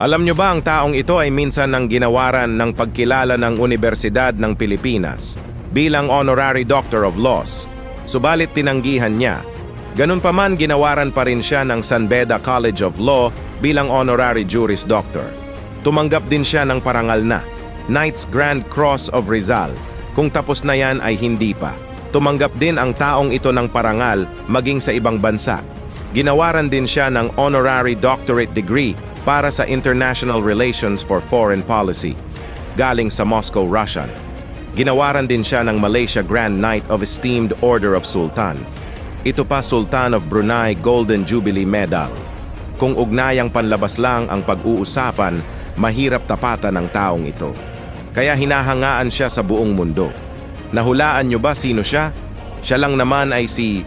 Alam nyo ba ang taong ito ay minsan nang ginawaran ng pagkilala ng Universidad ng Pilipinas bilang Honorary Doctor of Laws, subalit tinanggihan niya. Ganun pa man ginawaran pa rin siya ng San Beda College of Law bilang Honorary Juris Doctor. Tumanggap din siya ng parangal na Knight's Grand Cross of Rizal. Kung tapos na yan ay hindi pa. Tumanggap din ang taong ito ng parangal maging sa ibang bansa. Ginawaran din siya ng Honorary Doctorate Degree para sa International Relations for Foreign Policy, galing sa Moscow, Russia. Ginawaran din siya ng Malaysia Grand Knight of Esteemed Order of Sultan. Ito pa Sultan of Brunei Golden Jubilee Medal. Kung ugnayang panlabas lang ang pag-uusapan, mahirap tapatan ng taong ito. Kaya hinahangaan siya sa buong mundo. Nahulaan nyo ba sino siya? Siya lang naman ay si